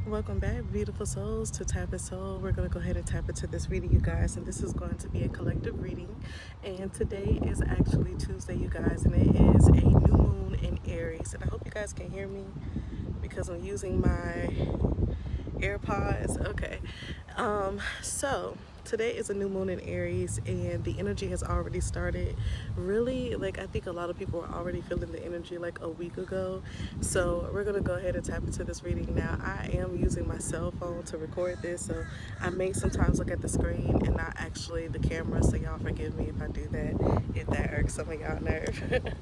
Welcome back, beautiful souls, to Tap It Soul. We're going to go ahead and tap into this reading, you guys, and this is going to be a collective reading. And today is actually Tuesday, you guys, and it is a new moon in Aries. And I hope you guys can hear me because I'm using my AirPods. Okay. So today is a new moon in Aries, and the energy has already started. Really, like, I think a lot of people are already feeling the energy like a week ago. So we're gonna go ahead and tap into this reading now. I am using my cell phone to record this, so I may sometimes look at the screen and not actually the camera. So y'all forgive me if I do that, if that irks some of y'all nerve.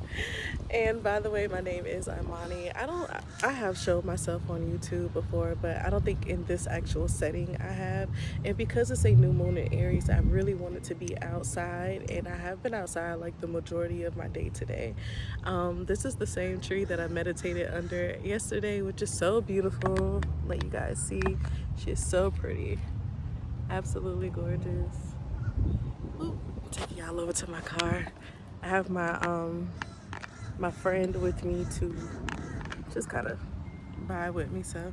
And by the way, my name is Imani. I have showed myself on YouTube before, but I don't think in this actual setting I have. And because it's a new moon in Aries, I really wanted to be outside, and I have been outside like the majority of my day today. This is the same tree that I meditated under yesterday, which is so beautiful. Let you guys see, she's so pretty, absolutely gorgeous. Ooh, take y'all over to my car. I have my friend with me to just kind of ride with me, so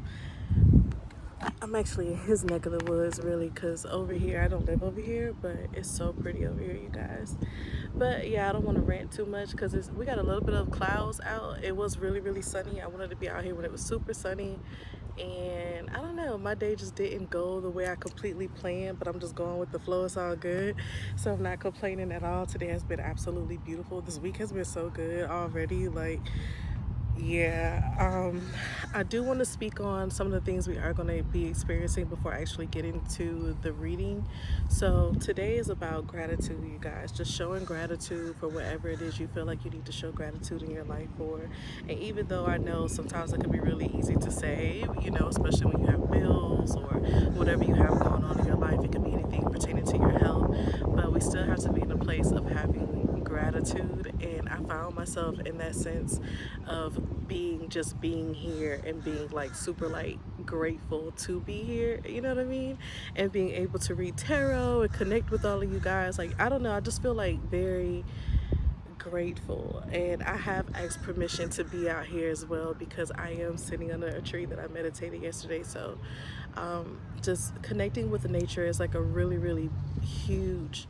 I'm actually in his neck of the woods, really, because over here, I don't live over here, but it's so pretty over here, you guys. But yeah, I don't want to rant too much because we got a little bit of clouds out. It was really, really sunny. I wanted to be out here when it was super sunny, and I don't know, my day just didn't go the way I completely planned, but I'm just going with the flow. It's all good, so I'm not complaining at all. Today has been absolutely beautiful. This week has been so good already. Like, yeah, I do want to speak on some of the things we are going to be experiencing before actually getting to the reading. So today is about gratitude, you guys. Just showing gratitude for whatever it is you feel like you need to show gratitude in your life for. And even though I know sometimes it can be really easy to say, especially when you have bills or whatever you have going on in your life, it could be anything pertaining to your health, but we still have to be in a place of having gratitude. And I found myself in that sense of being here and being like super like grateful to be here, you know what I mean, and being able to read tarot and connect with all of you guys. Like, I don't know, I just feel like very grateful, and I have asked permission to be out here as well because I am sitting under a tree that I meditated yesterday. So just connecting with the nature is like a really, really huge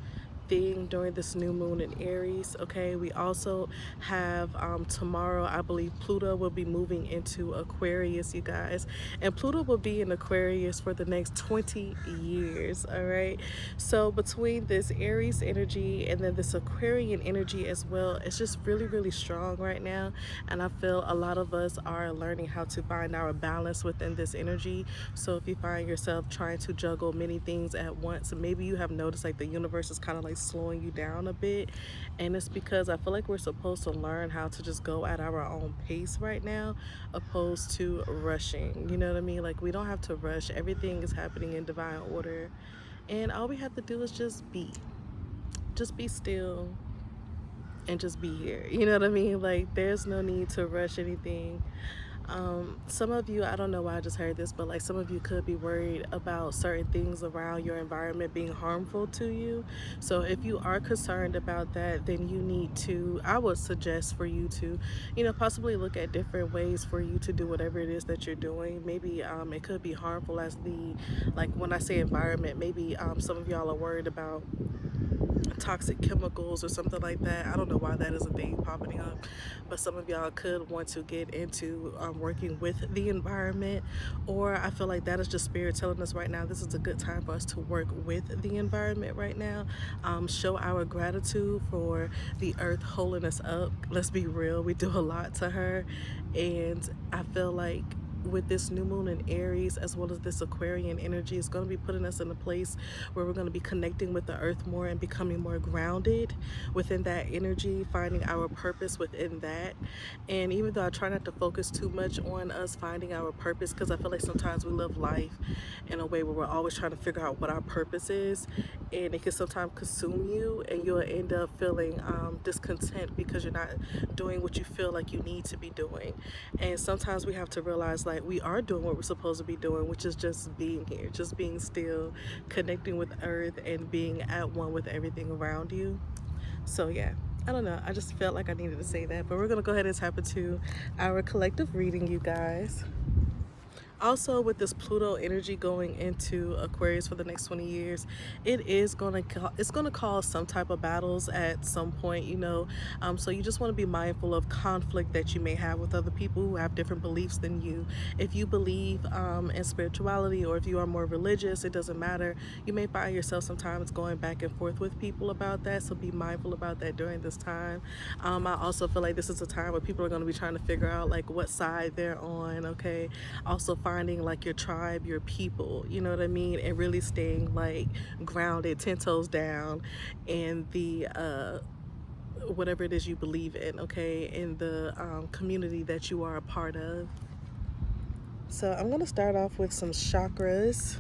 thing during this new moon in Aries. Okay, we also have tomorrow, I believe, Pluto will be moving into Aquarius, you guys, and Pluto will be in Aquarius for the next 20 years. All right, so between this Aries energy and then this Aquarian energy as well, it's just really, really strong right now, and I feel a lot of us are learning how to find our balance within this energy. So if you find yourself trying to juggle many things at once, maybe you have noticed like the universe is kind of like slowing you down a bit, and it's because I feel like we're supposed to learn how to just go at our own pace right now, opposed to rushing. You know what I mean? Like, we don't have to rush. Everything is happening in divine order, and all we have to do is just be still and just be here. You know what I mean? Like, there's no need to rush anything. Some of you, I don't know why I just heard this, but like some of you could be worried about certain things around your environment being harmful to you. So if you are concerned about that, then you need to, I would suggest for you to, possibly look at different ways for you to do whatever it is that you're doing. Maybe it could be harmful as like when I say environment, maybe some of y'all are worried about toxic chemicals or something like that. I don't know why that is a thing popping up, but some of y'all could want to get into working with the environment, or I feel like that is just spirit telling us right now this is a good time for us to work with the environment right now. Show our gratitude for the earth holding us up. Let's be real, we do a lot to her, and I feel like with this new moon in Aries as well as this Aquarian energy, is going to be putting us in a place where we're going to be connecting with the earth more and becoming more grounded within that energy, finding our purpose within that. And even though I try not to focus too much on us finding our purpose, because I feel like sometimes we live life in a way where we're always trying to figure out what our purpose is, and it can sometimes consume you, and you'll end up feeling discontent because you're not doing what you feel like you need to be doing. And sometimes we have to realize like we are doing what we're supposed to be doing, which is just being here, just being still, connecting with earth, and being at one with everything around you. So yeah, I don't know, I just felt like I needed to say that. But we're gonna go ahead and tap into our collective reading, you guys. Also, with this Pluto energy going into Aquarius for the next 20 years, it's gonna cause some type of battles at some point, you know. So you just want to be mindful of conflict that you may have with other people who have different beliefs than you. If you believe in spirituality, or if you are more religious, it doesn't matter. You may find yourself sometimes going back and forth with people about that. So be mindful about that during this time. I also feel like this is a time where people are going to be trying to figure out like what side they're on. Okay. Also finding like your tribe, your people, you know what I mean, and really staying like grounded, 10 toes down in the whatever it is you believe in, okay, in the community that you are a part of. So I'm going to start off with some chakras.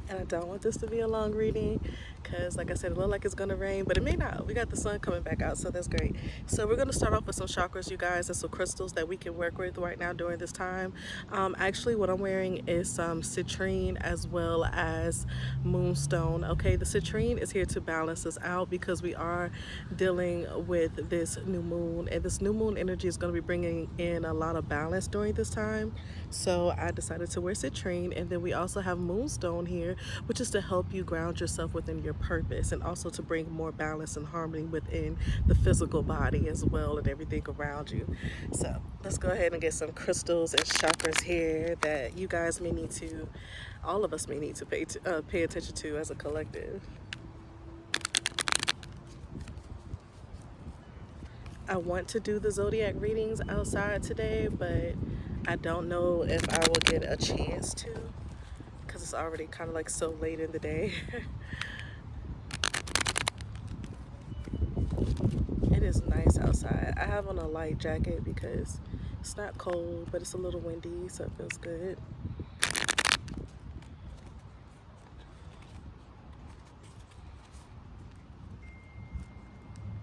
And I don't want this to be a long reading because, like I said, it looks like it's going to rain, but it may not. We got the sun coming back out, so that's great. So we're going to start off with some chakras, you guys, and some crystals that we can work with right now during this time. Actually, what I'm wearing is some citrine as well as moonstone. Okay, the citrine is here to balance us out because we are dealing with this new moon, and this new moon energy is going to be bringing in a lot of balance during this time. So I decided to wear citrine, and then we also have moonstone here, which is to help you ground yourself within your purpose, and also to bring more balance and harmony within the physical body as well and everything around you. So let's go ahead and get some crystals and chakras here that you guys may need to, all of us may need to pay attention to as a collective. I want to do the zodiac readings outside today, but I don't know if I will get a chance to because it's already kind of like so late in the day. It is nice outside. I have on a light jacket because it's not cold, but it's a little windy, so it feels good.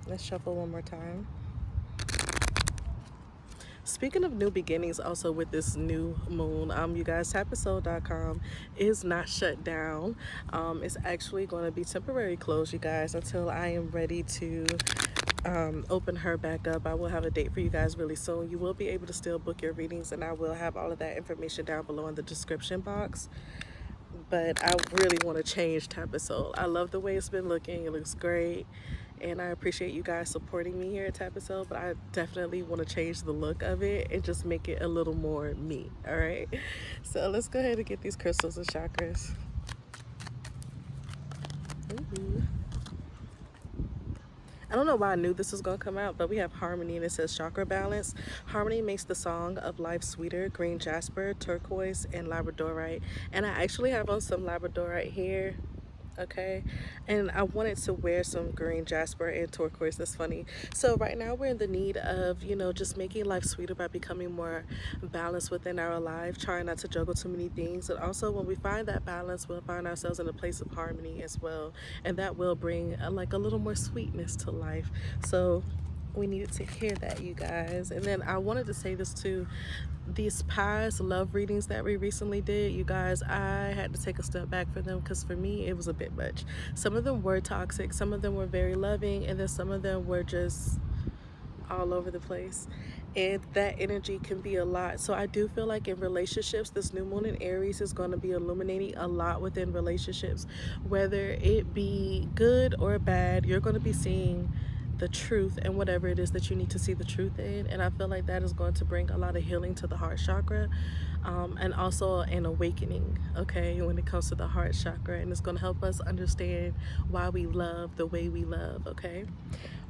Let's shuffle one more time. Speaking of new beginnings, also with this new moon, you guys, tapesoul.com is not shut down. It's actually going to be temporary closed, you guys, until I am ready to open her back up. I will have a date for you guys really soon. You will be able to still book your readings, and I will have all of that information down below in the description box. But I really want to change Tapesoul. I love the way it's been looking. It looks great. And I appreciate you guys supporting me here at Tapesoul, but I definitely want to change the look of it and just make it a little more me, all right? So let's go ahead and get these crystals and chakras. Ooh. I don't know why I knew this was going to come out, but we have harmony, and it says chakra balance. Harmony makes the song of life sweeter. Green jasper, turquoise, and labradorite. And I actually have on some labradorite here. Okay, and I wanted to wear some green jasper and turquoise. That's funny. So right now we're in the need of, you know, just making life sweeter by becoming more balanced within our life, trying not to juggle too many things. And also when we find that balance, we'll find ourselves in a place of harmony as well, and that will bring like a little more sweetness to life. So we needed to hear that, you guys. And then I wanted to say this too, these past love readings that we recently did, you guys, I had to take a step back for them because for me it was a bit much. Some of them were toxic, some of them were very loving, and then some of them were just all over the place, and that energy can be a lot. So I do feel like in relationships, this new moon in Aries is going to be illuminating a lot within relationships, whether it be good or bad. You're going to be seeing the truth and whatever it is that you need to see the truth in, and I feel like that is going to bring a lot of healing to the heart chakra, and also an awakening, okay, when it comes to the heart chakra, and it's going to help us understand why we love the way we love, okay,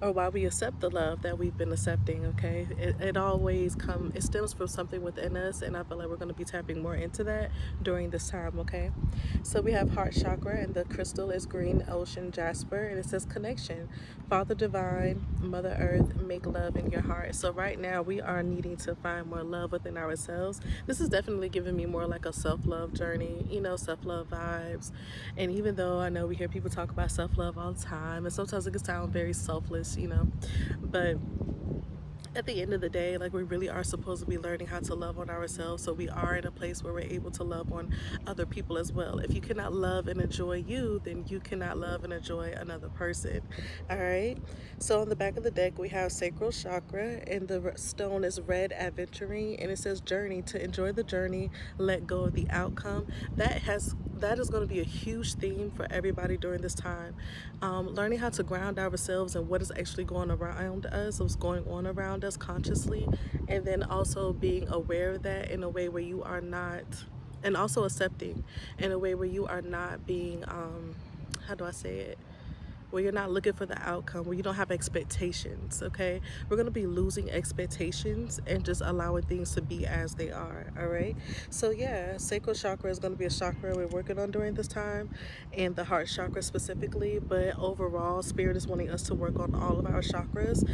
or why we accept the love that we've been accepting, okay. It stems from something within us, and I feel like we're going to be tapping more into that during this time, okay. So we have heart chakra, and the crystal is green ocean jasper, and it says connection. Father divine, Mother Earth, make love in your heart. So right now we are needing to find more love within ourselves. This is definitely giving me more like a self-love journey, you know, self-love vibes. And even though I know we hear people talk about self-love all the time, and sometimes it can sound very selfless, you know, but at the end of the day, like, we really are supposed to be learning how to love on ourselves, so we are in a place where we're able to love on other people as well. If you cannot love and enjoy you, then you cannot love and enjoy another person. All right, so on the back of the deck we have sacral chakra, and the stone is red aventurine, and it says journey. To enjoy the journey, let go of the outcome. That is going to be a huge theme for everybody during this time. Learning how to ground ourselves and what is actually going around us, what's going on around us consciously, and then also being aware of that in a way where you are not, and also accepting in a way where you are not being, how do I say it? Where you're not looking for the outcome, where you don't have expectations, okay? We're going to be losing expectations and just allowing things to be as they are, all right? So yeah, sacral chakra is going to be a chakra we're working on during this time, and the heart chakra specifically, but overall, Spirit is wanting us to work on all of our chakras.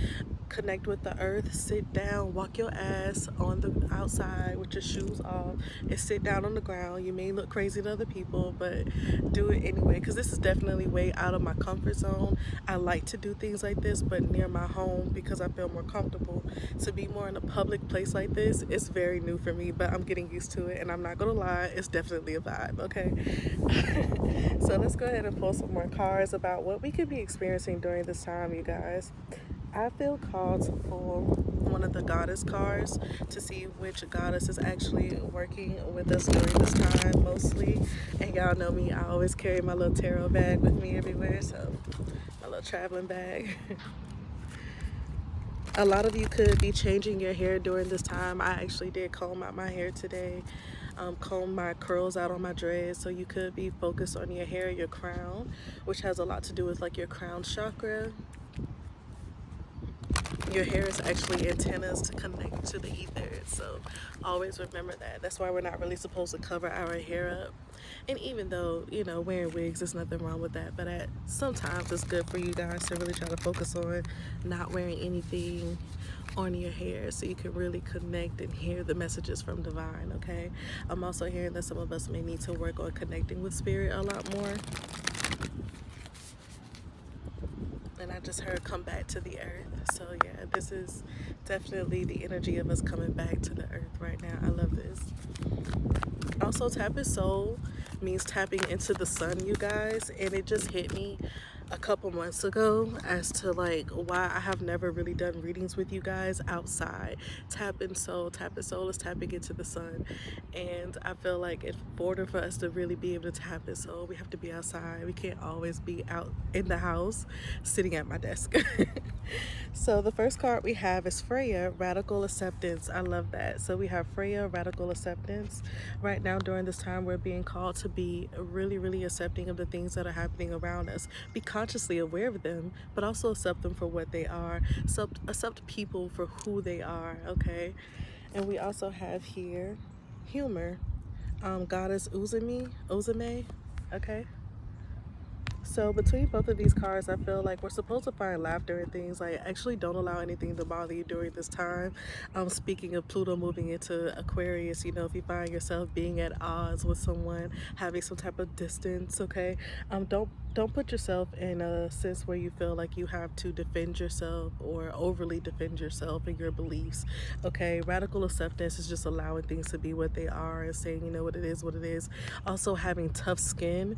Connect with the earth, sit down, walk your ass on the outside with your shoes off, and sit down on the ground. You may look crazy to other people, but do it anyway, because this is definitely way out of my comfort zone. I like to do things like this, but near my home because I feel more comfortable. To be more in a public place like this, it's very new for me, but I'm getting used to it, and I'm not gonna lie, it's definitely a vibe, okay? So let's go ahead and pull some more cards about what we could be experiencing during this time, you guys. I feel called to pull one of the goddess cards to see which goddess is actually working with us during this time mostly. And y'all know me, I always carry my little tarot bag with me everywhere, so my little traveling bag. A lot of you could be changing your hair during this time. I actually did comb out my hair today, comb my curls out on my dreads, so you could be focused on your hair, your crown, which has a lot to do with like your crown chakra. Your hair is actually antennas to connect to the ether, so always remember that. That's why we're not really supposed to cover our hair up. And even though, you know, wearing wigs, there's nothing wrong with that, but sometimes it's good for you guys to really try to focus on not wearing anything on your hair so you can really connect and hear the messages from divine, okay? I'm also hearing that some of us may need to work on connecting with spirit a lot more. And I just heard come back to the earth. So yeah, this is definitely the energy of us coming back to the earth right now. I love this. Also, tapping soul means tapping into the sun, you guys, and it just hit me a couple months ago as to like why I have never really done readings with you guys outside. Tapping soul is tapping into the sun, and I feel like in order for us to really be able to tap in soul, we have to be outside. We can't always be out in the house sitting at my desk. So the first card we have is Freya, Radical Acceptance. I love that. So we have Freya, Radical Acceptance. Right now during this time, we're being called to be really, really accepting of the things that are happening around us. Be consciously aware of them, but also accept them for what they are. Accept people for who they are, okay? And we also have here humor, Goddess Uzume, okay? So between both of these cards, I feel like we're supposed to find laughter in things. Like, actually don't allow anything to bother you during this time. Speaking of Pluto moving into Aquarius, you know, if you find yourself being at odds with someone, having some type of distance, okay, don't put yourself in a sense where you feel like you have to defend yourself or overly defend yourself and your beliefs, okay? Radical acceptance is just allowing things to be what they are and saying, you know, what it is, what it is. Also having tough skin,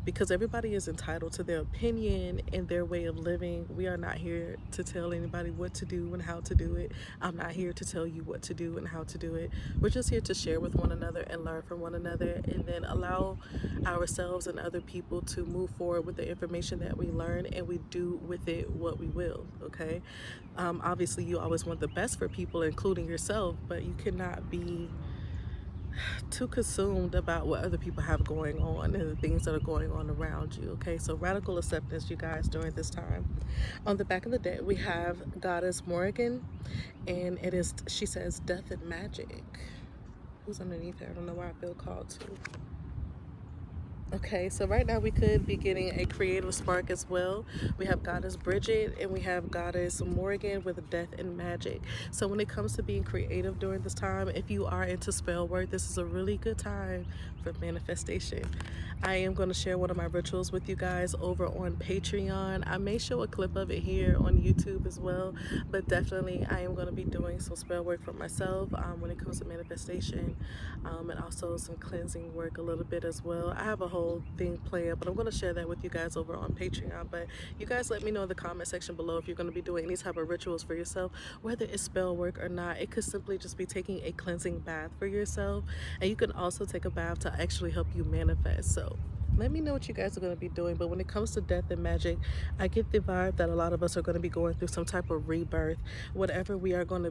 because everybody is entitled to their opinion and their way of living. We are not here to tell anybody what to do and how to do it. I'm not here to tell you what to do and how to do it. We're just here to share with one another and learn from one another, and then allow ourselves and other people to move forward with the information that we learn, and we do with it what we will, okay? Obviously you always want the best for people, including yourself, but you cannot be too consumed about what other people have going on and the things that are going on around you, okay? So radical acceptance, you guys, during this time. On the back of the deck we have Goddess Morrigan, and she says death and magic. Who's underneath her? I don't know why I feel called to. Okay, so right now we could be getting a creative spark as well. We have Goddess Bridget and we have Goddess Morgan with Death and Magic. So when it comes to being creative during this time, if you are into spell work, this is a really good time for manifestation. I am going to share one of my rituals with you guys over on Patreon. I may show a clip of it here on YouTube as well, but definitely I am going to be doing some spell work for myself when it comes to manifestation, and also some cleansing work a little bit as well. I have a whole thing planned, but I'm going to share that with you guys over on Patreon. But you guys let me know in the comment section below if you're going to be doing any type of rituals for yourself, whether it's spell work or not. It could simply just be taking a cleansing bath for yourself, and you can also take a bath to actually help you manifest. So let me know what you guys are going to be doing. But when it comes to death and magic, I get the vibe that a lot of us are going to be going through some type of rebirth. Whatever we are going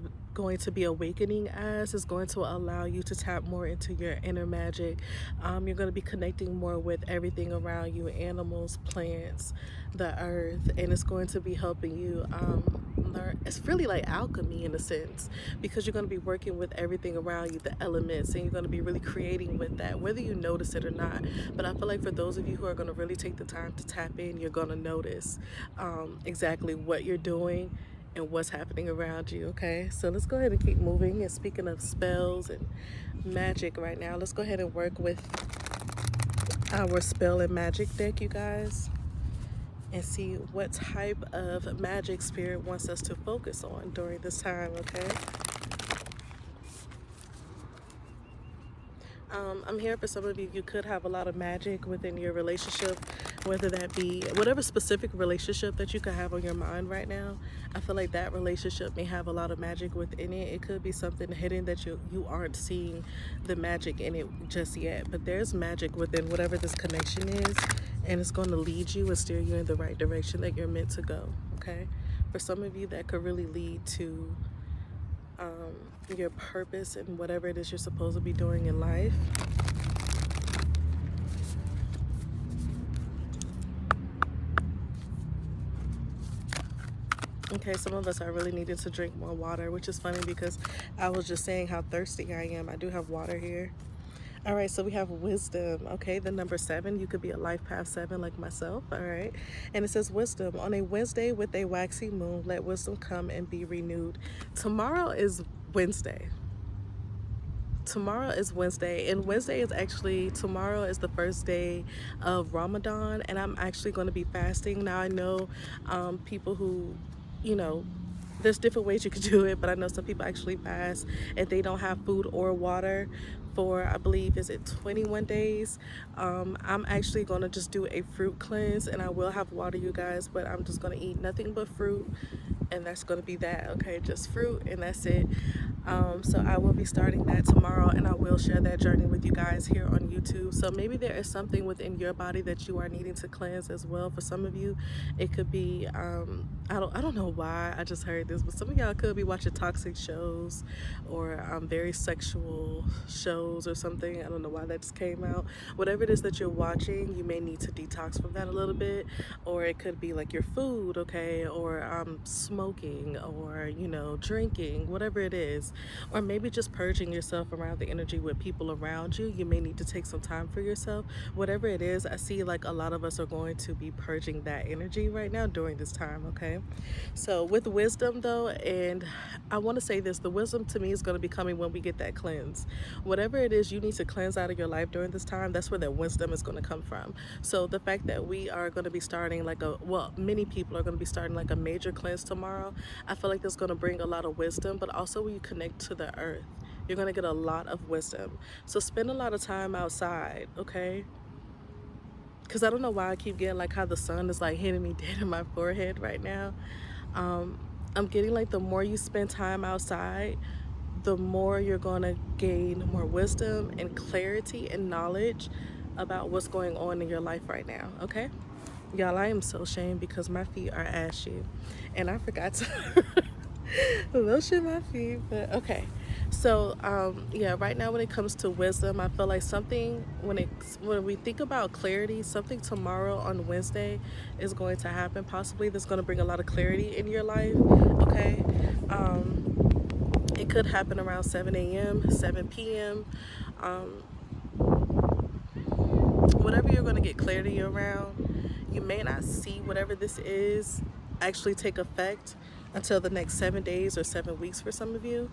to be awakening as is going to allow you to tap more into your inner magic. You're going to be connecting more with everything around you, animals, plants, the earth, and it's going to be helping you learn. It's really like alchemy in a sense, because you're going to be working with everything around you, the elements, and you're going to be really creating with that, whether you notice it or not. But I feel like for those of you who are going to really take the time to tap in, you're going to notice exactly what you're doing and what's happening around you. Okay, so let's go ahead and keep moving. And speaking of spells and magic right now, let's go ahead and work with our spell and magic deck, you guys, and see what type of magic spirit wants us to focus on during this time. Okay, I'm here for some of you. You could have a lot of magic within your relationship, whether that be whatever specific relationship that you could have on your mind right now. I feel like that relationship may have a lot of magic within it. It could be something hidden that you aren't seeing the magic in it just yet, but there's magic within whatever this connection is, and it's going to lead you and steer you in the right direction that you're meant to go. Okay, for some of you that could really lead to your purpose and whatever it is you're supposed to be doing in life. Okay, some of us are really needing to drink more water, which is funny because I was just saying how thirsty I am. I do have water here. All right, so we have wisdom. Okay, the number 7. You could be a life path 7 like myself. All right, and it says wisdom. On a Wednesday with a waxy moon, let wisdom come and be renewed. Tomorrow is Wednesday. Tomorrow is Wednesday, and Wednesday is actually, tomorrow is the first day of Ramadan, and I'm actually going to be fasting. Now I know people who, you know, there's different ways you could do it, but I know some people actually fast and they don't have food or water for, I believe, is it 21 days. I'm actually going to just do a fruit cleanse, and I will have water, you guys, but I'm just going to eat nothing but fruit, and that's going to be that. Okay, just fruit, and that's it. So I will be starting that tomorrow, and I will share that journey with you guys here on YouTube. So maybe there is something within your body that you are needing to cleanse as well. For some of you, it could be I don't know why I just heard this, but some of y'all could be watching toxic shows or very sexual shows or something. I don't know why that just came out. Whatever it is that you're watching, you may need to detox from that a little bit, or it could be like your food, okay, or smoking, or drinking, whatever it is, or maybe just purging yourself around the energy with people around you. You may need to take some time for yourself. Whatever it is, I see like a lot of us are going to be purging that energy right now during this time. Okay, so with wisdom though, and I want to say this, the wisdom to me is going to be coming when we get that cleanse. Whatever it is you need to cleanse out of your life during this time, that's where that wisdom is going to come from. So the fact that we are going to be starting many people are going to be starting like a major cleanse tomorrow, I feel like that's going to bring a lot of wisdom, but also when you connect to the earth, you're going to get a lot of wisdom. So spend a lot of time outside, okay? Because I don't know why I keep getting like how the sun is like hitting me dead in my forehead right now. I'm getting like the more you spend time outside, the more you're going to gain more wisdom and clarity and knowledge about what's going on in your life right now, okay? Y'all, I am so ashamed because my feet are ashy, and I forgot to lotion my feet, but okay. So yeah, right now when it comes to wisdom, I feel like something, when we think about clarity, something tomorrow on Wednesday is going to happen, possibly that's going to bring a lot of clarity in your life, okay? It could happen around 7 a.m., 7 p.m. whatever you're going to get clarity around, you may not see whatever this is actually take effect until the next 7 days or 7 weeks for some of you.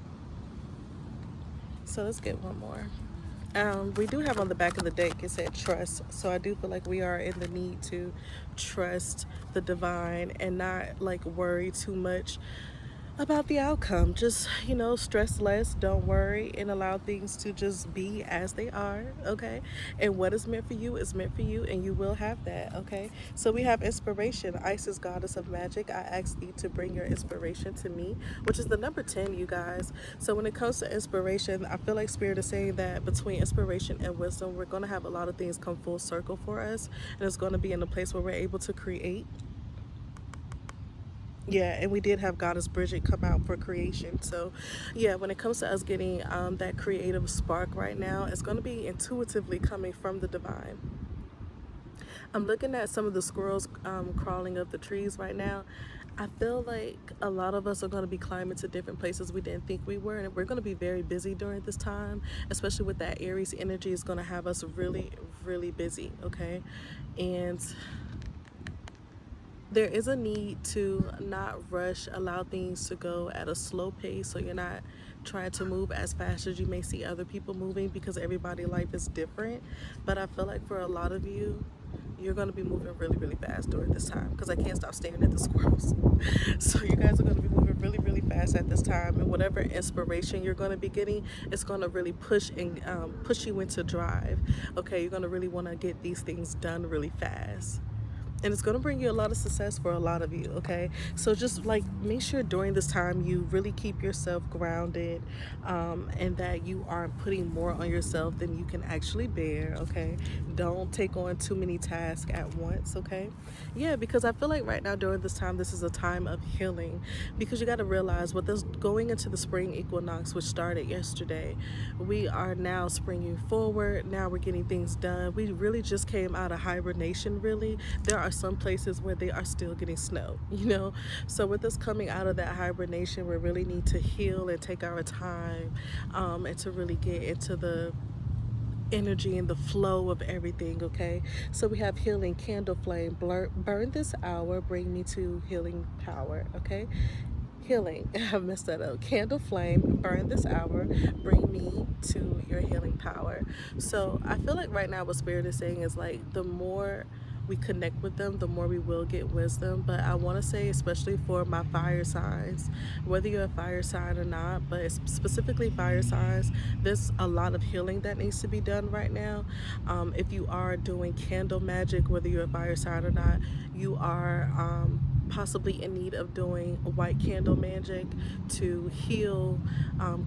So let's get one more. We do have on the back of the deck, it said trust. So I do feel like we are in the need to trust the divine and not like worry too much about the outcome. Just, stress less, don't worry, and allow things to just be as they are, okay? And what is meant for you is meant for you, and you will have that, okay? So we have inspiration. Isis, goddess of magic, I ask thee to bring your inspiration to me, which is the number 10, you guys. So when it comes to inspiration, I feel like Spirit is saying that between inspiration and wisdom, we're going to have a lot of things come full circle for us, and it's going to be in a place where we're able to create. Yeah, and we did have Goddess Bridget come out for creation. So, yeah, when it comes to us getting that creative spark right now, it's going to be intuitively coming from the divine. I'm looking at some of the squirrels crawling up the trees right now. I feel like a lot of us are going to be climbing to different places we didn't think we were, and we're going to be very busy during this time, especially with that Aries energy is going to have us really, really busy, okay? And there is a need to not rush, allow things to go at a slow pace so you're not trying to move as fast as you may see other people moving, because everybody's life is different. But I feel like for a lot of you, you're going to be moving really, really fast during this time, because I can't stop staring at the squirrels. So you guys are going to be moving really, really fast at this time, and whatever inspiration you're going to be getting, it's going to really push you into drive. Okay, you're going to really want to get these things done really fast, and it's going to bring you a lot of success for a lot of you, okay? So just like make sure during this time you really keep yourself grounded, and that you aren't putting more on yourself than you can actually bear, okay? Don't take on too many tasks at once, okay? Yeah, because I feel like right now during this time, this is a time of healing, because you got to realize what this going into the spring equinox, which started yesterday, we are now springing forward. Now we're getting things done. We really just came out of hibernation, really. There are some places where they are still getting snow, So with us coming out of that hibernation, we really need to heal and take our time, and to really get into the energy and the flow of everything, okay? So we have healing, candle flame, burn this hour, bring me to healing power, okay? Healing, I messed that up. Candle flame, burn this hour, bring me to your healing power. So I feel like right now what Spirit is saying is like the more we connect with them, the more we will get wisdom. But I want to say, especially for my fire signs, whether you're a fire sign or not, but specifically fire signs, there's a lot of healing that needs to be done right now. If you are doing candle magic, whether you're a fire sign or not, you are possibly in need of doing white candle magic to heal,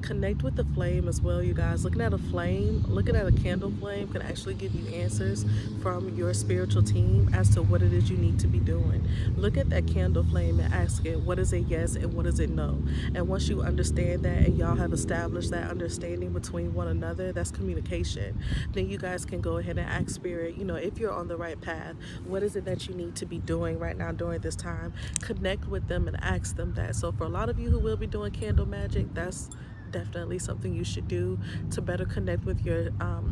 connect with the flame as well, you guys. Looking at a candle flame can actually give you answers from your spiritual team as to what it is you need to be doing. Look at that candle flame and ask it, what is it yes and what is it no? And once you understand that and y'all have established that understanding between one another, that's communication, then you guys can go ahead and ask Spirit, if you're on the right path, what is it that you need to be doing right now during this time? Connect with them and ask them that. So for a lot of you who will be doing candle magic, that's definitely something you should do to better connect with your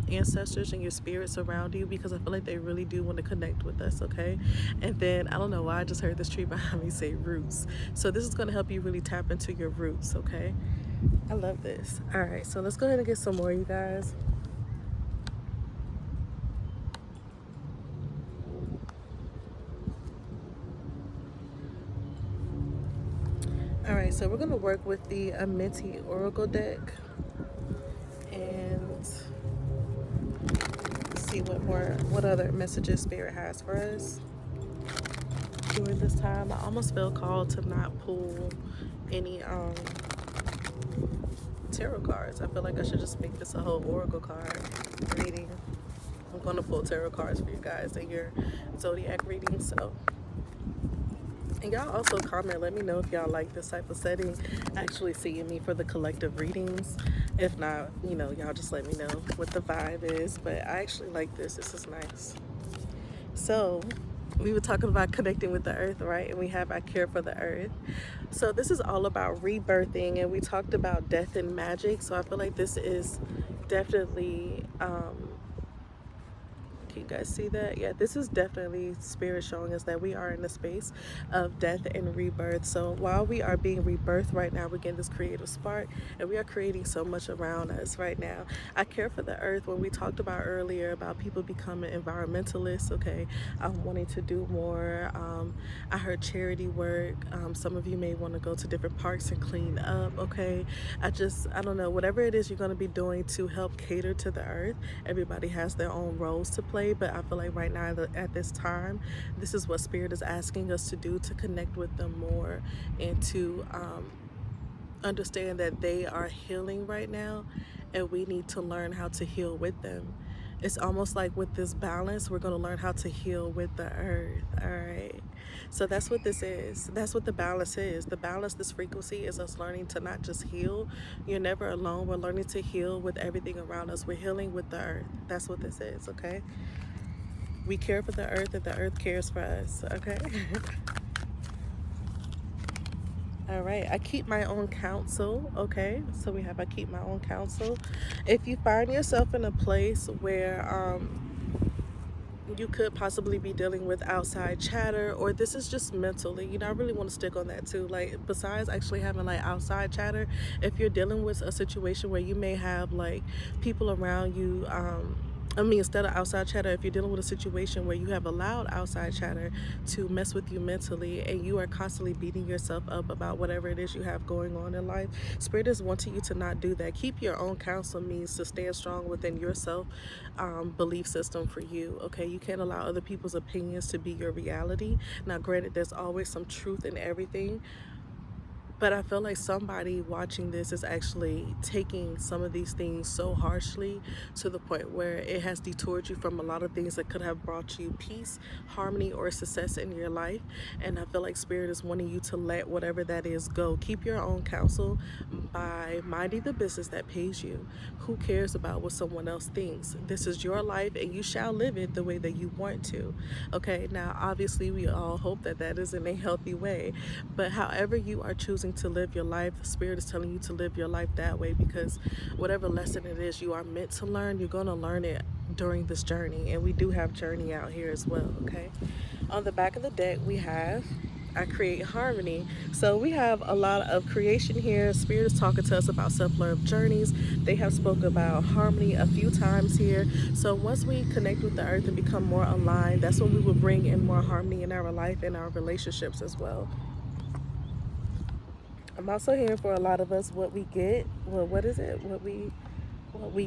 ancestors and your spirits around you, because I feel like they really do want to connect with us, okay? And then I don't know why I just heard this tree behind me say roots. So this is going to help you really tap into your roots, okay? I love this. All right, so let's go ahead and get some more, you guys. All right, so we're going to work with the Amenti Oracle deck and see what other messages Spirit has for us during this time. I almost feel called to not pull any tarot cards. I feel like I should just make this a whole oracle card reading. I'm going to pull tarot cards for you guys in your zodiac reading. So, and y'all also comment, let me know if y'all like this type of setting, actually seeing me for the collective readings. If not, y'all just let me know what the vibe is. But I actually like this. This is nice. So we were talking about connecting with the earth, right? And we have our care for the earth. So this is all about rebirthing, and we talked about death and magic. So I feel like this is definitely Can you guys see that? Yeah, this is definitely spirit showing us that we are in the space of death and rebirth. So while we are being rebirthed right now, we're getting this creative spark and we are creating so much around us right now. I care for the earth. When we talked about earlier about people becoming environmentalists, okay, I'm wanting to do more. I heard charity work. Some of you may want to go to different parks and clean up, okay? I don't know, whatever it is you're going to be doing to help cater to the earth. Everybody has their own roles to play, but I feel like right now at this time, this is what Spirit is asking us to do, to connect with them more and to understand that they are healing right now and we need to learn how to heal with them. It's almost like with this balance, we're going to learn how to heal with the earth. All right. So that's what this is. That's what the balance is. The balance, this frequency, is us learning to not just heal. You're never alone. We're learning to heal with everything around us. We're healing with the earth. That's what this is. Okay. We care for the earth and the earth cares for us. Okay. All right, I keep my own counsel. Okay, so we have I keep my own counsel. If you find yourself in a place where you could possibly be dealing with outside chatter, or this is just mentally, I really want to stick on that too. Like, besides actually having like outside chatter, if you're dealing with a situation where you may have like people around you, instead of outside chatter, if you're dealing with a situation where you have allowed outside chatter to mess with you mentally and you are constantly beating yourself up about whatever it is you have going on in life, Spirit is wanting you to not do that. Keep your own counsel means to stand strong within yourself, belief system for you, okay? You can't allow other people's opinions to be your reality. Now, granted, there's always some truth in everything, but I feel like somebody watching this is actually taking some of these things so harshly to the point where it has detoured you from a lot of things that could have brought you peace, harmony, or success in your life. And I feel like Spirit is wanting you to let whatever that is go. Keep your own counsel by minding the business that pays you. Who cares about what someone else thinks? This is your life and you shall live it the way that you want to. Okay, now obviously we all hope that that is in a healthy way, but however you are choosing to live your life, the Spirit is telling you to live your life that way, because whatever lesson it is you are meant to learn, you're going to learn it during this journey. And we do have journey out here as well, okay? On the back of the deck, we have I create harmony. So we have a lot of creation here. Spirit is talking to us about self-love journeys. They have spoke about harmony a few times here. So once we connect with the earth and become more aligned, that's when we will bring in more harmony in our life and our relationships as well. I'm also hearing for a lot of us, what we get, well, what is it? What we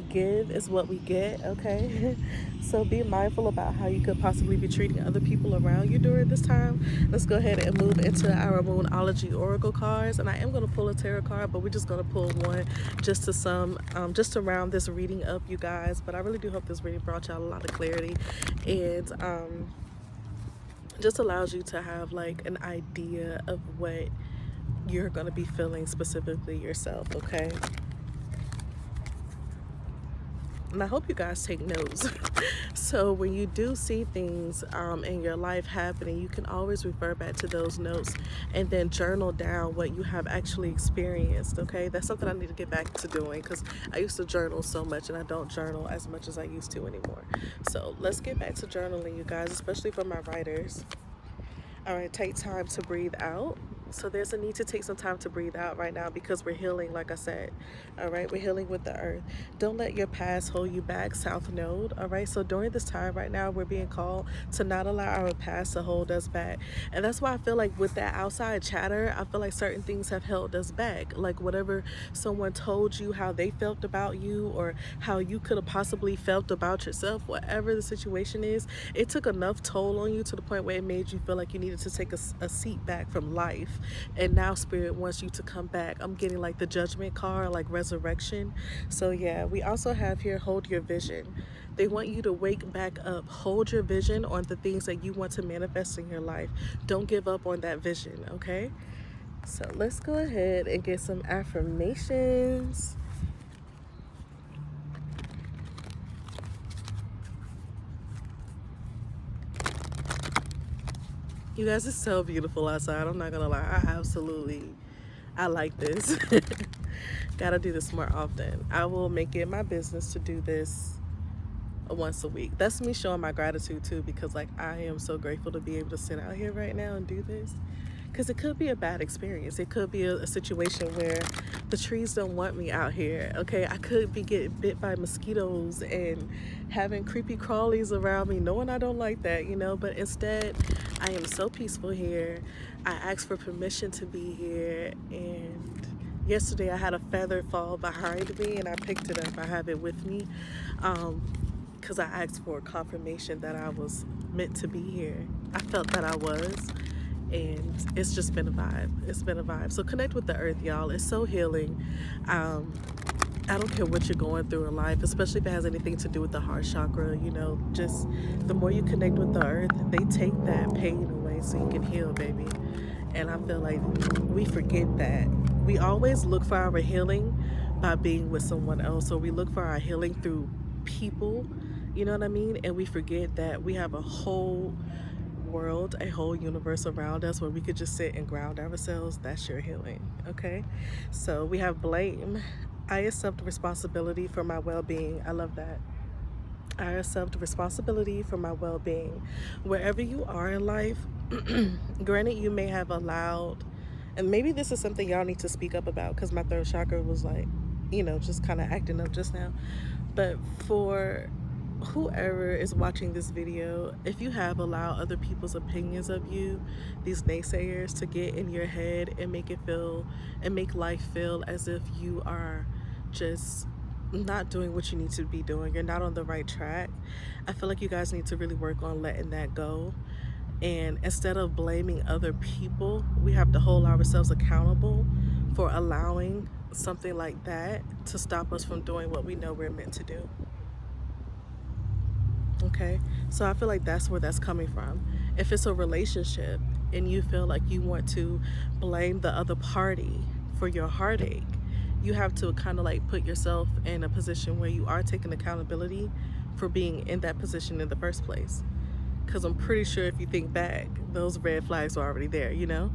give is what we get, okay? So be mindful about how you could possibly be treating other people around you during this time. Let's go ahead and move into our Moonology Oracle cards. And I am going to pull a tarot card, but we're just going to pull one just to round this reading up, you guys. But I really do hope this reading brought y'all a lot of clarity and just allows you to have like an idea of what you're going to be feeling specifically yourself, okay? And I hope you guys take notes. So when you do see things in your life happening, you can always refer back to those notes and then journal down what you have actually experienced, okay? That's something I need to get back to doing, because I used to journal so much and I don't journal as much as I used to anymore. So let's get back to journaling, you guys, especially for my writers. All right, take time to breathe out. So there's a need to take some time to breathe out right now, because we're healing, like I said. All right, we're healing with the earth. Don't let your past hold you back, South Node. All right, so during this time right now, we're being called to not allow our past to hold us back. And that's why I feel like with that outside chatter, I feel like certain things have held us back. Like whatever someone told you, how they felt about you, or how you could have possibly felt about yourself, whatever the situation is, it took enough toll on you to the point where it made you feel like you needed to take a seat back from life. And now Spirit wants you to come back. I'm getting like the Judgment card, like resurrection. So yeah, we also have here, hold your vision. They want you to wake back up. Hold your vision on the things that you want to manifest in your life. Don't give up on that vision, okay? So let's go ahead and get some affirmations. You guys, it's so beautiful outside. I'm not gonna lie. I like this. Gotta do this more often. I will make it my business to do this once a week. That's me showing my gratitude too, because like I am so grateful to be able to sit out here right now and do this. Because it could be a bad experience. It could be a situation where the trees don't want me out here. Okay, I could be getting bit by mosquitoes and having creepy crawlies around me, knowing I don't like that, you know. But instead, I am so peaceful here. I asked for permission to be here, and yesterday I had a feather fall behind me, and I picked it up. I have it with me, because I asked for confirmation that I was meant to be here. I felt that I was, and it's just been a vibe. It's been a vibe. So connect with the earth, y'all. It's so healing. I don't care what you're going through in life, especially if it has anything to do with the heart chakra. You know, just the more you connect with the earth, they take that pain away so you can heal, baby. And I feel like we forget that. We always look for our healing by being with someone else, or we look for our healing through people, you know what I mean? And we forget that we have a whole world, a whole universe around us where we could just sit and ground ourselves. That's your healing, okay? So we have blame. I accept responsibility for my well-being. I love that. I accept responsibility for my well-being. Wherever you are in life, granted, you may have allowed, and maybe this is something y'all need to speak up about, because my third chakra was like, you know, just kind of acting up just now. But for whoever is watching this video, if you have allowed other people's opinions of you, these naysayers, to get in your head and make it feel and make life feel as if you are just not doing what you need to be doing, you're not on the right track, I feel like you guys need to really work on letting that go. And instead of blaming other people, we have to hold ourselves accountable for allowing something like that to stop us from doing what we know we're meant to do. Okay, so I feel like that's where that's coming from. If it's a relationship and you feel like you want to blame the other party for your heartache, you have to kind of like put yourself in a position where you are taking accountability for being in that position in the first place. Because I'm pretty sure if you think back, those red flags were already there, you know?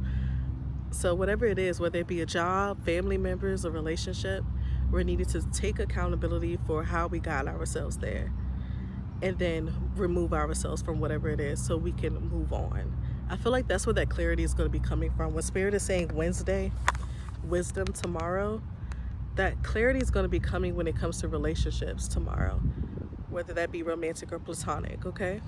So whatever it is, whether it be a job, family members, a relationship, we're needed to take accountability for how we got ourselves there, and then remove ourselves from whatever it is so we can move on. I feel like that's where that clarity is going to be coming from. When Spirit is saying Wednesday, wisdom tomorrow, that clarity is going to be coming when it comes to relationships tomorrow, whether that be romantic or platonic, okay?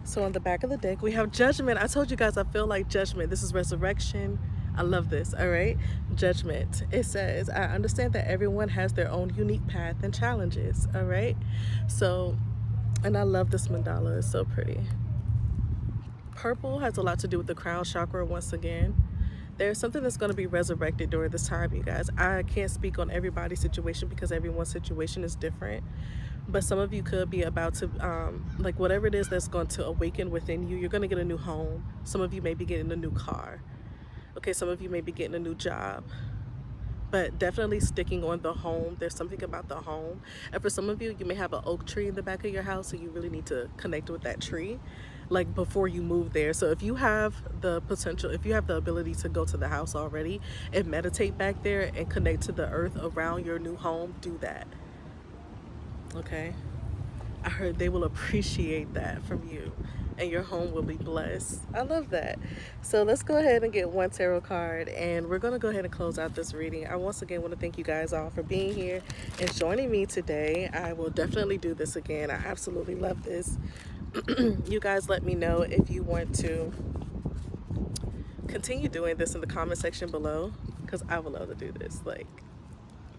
So on the back of the deck, we have Judgment. I told you guys I feel like Judgment. This is resurrection. I love this, all right? Judgment. It says, I understand that everyone has their own unique path and challenges, all right? So, and I love this mandala. It's so pretty. Purple has a lot to do with the crown chakra once again. There's something that's going to be resurrected during this time, you guys. I can't speak on everybody's situation because everyone's situation is different. But some of you could be about to, like whatever it is that's going to awaken within you, you're going to get a new home. Some of you may be getting a new car. Okay, some of you may be getting a new job. But definitely sticking on the home. There's something about the home. And for some of you, you may have an oak tree in the back of your house, so you really need to connect with that tree, like before you move there. So if you have the potential, if you have the ability to go to the house already and meditate back there and connect to the earth around your new home, do that. Okay? I heard they will appreciate that from you, and your home will be blessed. I love that. So let's go ahead and get one tarot card, and we're going to go ahead and close out this reading. I once again want to thank you guys all for being here and joining me today. I will definitely do this again. I absolutely love this. You guys let me know if you want to continue doing this in the comment section below, because I would love to do this. Like,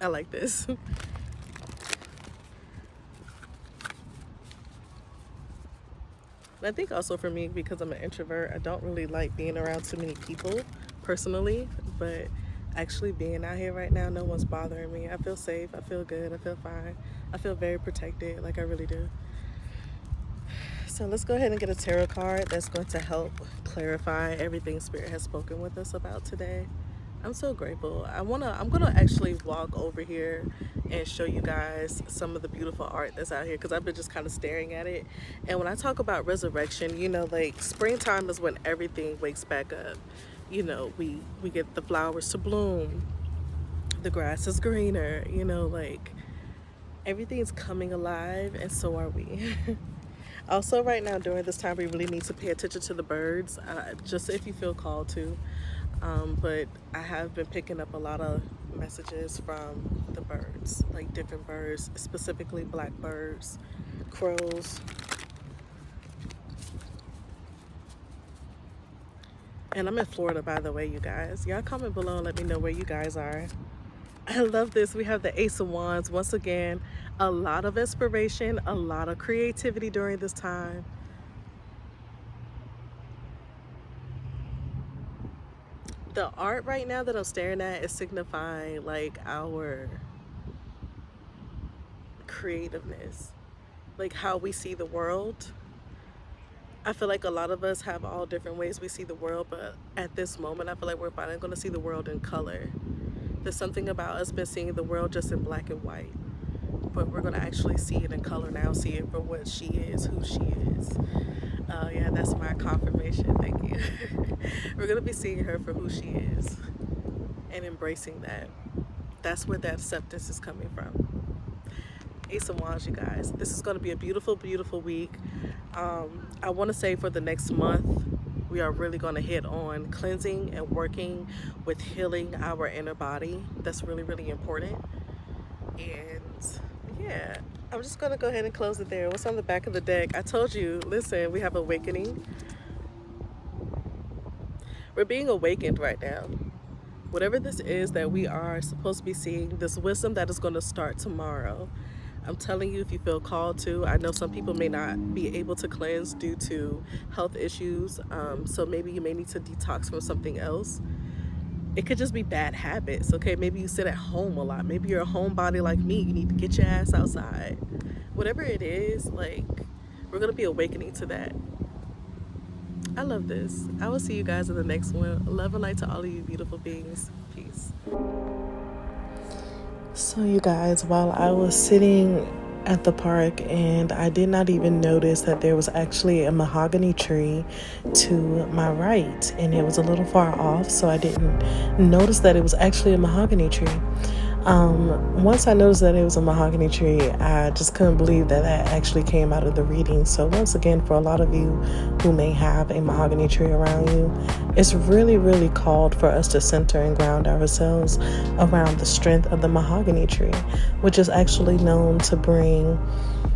I like this. I think also for me, because I'm an introvert, I don't really like being around too many people personally, but actually being out here right now, no one's bothering me. I feel safe, I feel good, I feel fine. I feel very protected, like I really do. So let's go ahead and get a tarot card that's going to help clarify everything Spirit has spoken with us about today. I'm so grateful. I'm gonna actually walk over here and show you guys some of the beautiful art that's out here, because I've been just kind of staring at it. And when I talk about resurrection, you know, like springtime is when everything wakes back up. You know, we get the flowers to bloom, the grass is greener, you know, like Everything's coming alive, and so are we. Also, right now during this time, we really need to pay attention to the birds, just if you feel called to. But I have been picking up a lot of messages from the birds, like different birds, specifically blackbirds, crows. And I'm in Florida, by the way, you guys. Y'all comment below and let me know where you guys are. I love this. We have the Ace of Wands. Once again, a lot of inspiration, a lot of creativity during this time. The art right now that I'm staring at is signifying like our creativeness, like how we see the world. I feel like a lot of us have all different ways we see the world, but at this moment, I feel like we're finally going to see the world in color. There's something about us been seeing the world just in black and white, but we're going to actually see it in color now, see it for what she is, who she is. Yeah, that's my confirmation. Thank you. We're going to be seeing her for who she is and embracing that. That's where that acceptance is coming from. Ace of Wands, you guys. This is going to be a beautiful, beautiful week. I want to say for the next month, we are really going to hit on cleansing and working with healing our inner body. That's really, really important. And yeah, I'm just going to go ahead and close it there. What's on the back of the deck? I told you, listen, we have awakening. We're being awakened right now. Whatever this is that we are supposed to be seeing, this wisdom that is going to start tomorrow. I'm telling you, if you feel called to, I know some people may not be able to cleanse due to health issues. So maybe you may need to detox from something else. It could just be bad habits, okay? Maybe you sit at home a lot. Maybe you're a homebody like me. You need to get your ass outside. Whatever it is, like, we're going to be awakening to that. I love this. I will see you guys in the next one. Love and light to all of you beautiful beings. Peace. So you guys, while I was sitting at the park and I did not even notice that there was actually a mahogany tree to my right, and it was a little far off, so I didn't notice that it was actually a mahogany tree. Once I noticed that it was a mahogany tree, I just couldn't believe that that actually came out of the reading. So once again, for a lot of you who may have a mahogany tree around you, it's really, really called for us to center and ground ourselves around the strength of the mahogany tree, which is actually known to bring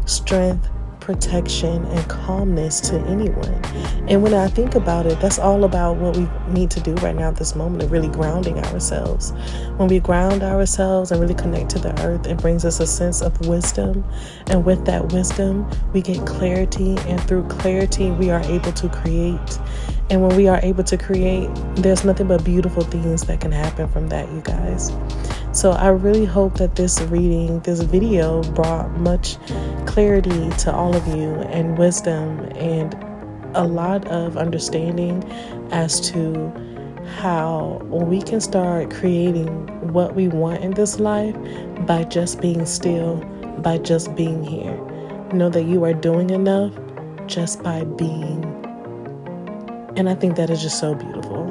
strength, protection, and calmness to anyone. And when I think about it, that's all about what we need to do right now at this moment, of really grounding ourselves. When we ground ourselves and really connect to the earth, it brings us a sense of wisdom. And with that wisdom, we get clarity. And through clarity, we are able to create. And when we are able to create, there's nothing but beautiful things that can happen from that, you guys. So I really hope that this reading, this video, brought much clarity to all of you, and wisdom, and a lot of understanding as to how we can start creating what we want in this life by just being still, by just being here. Know that you are doing enough just by being. And I think that is just so beautiful.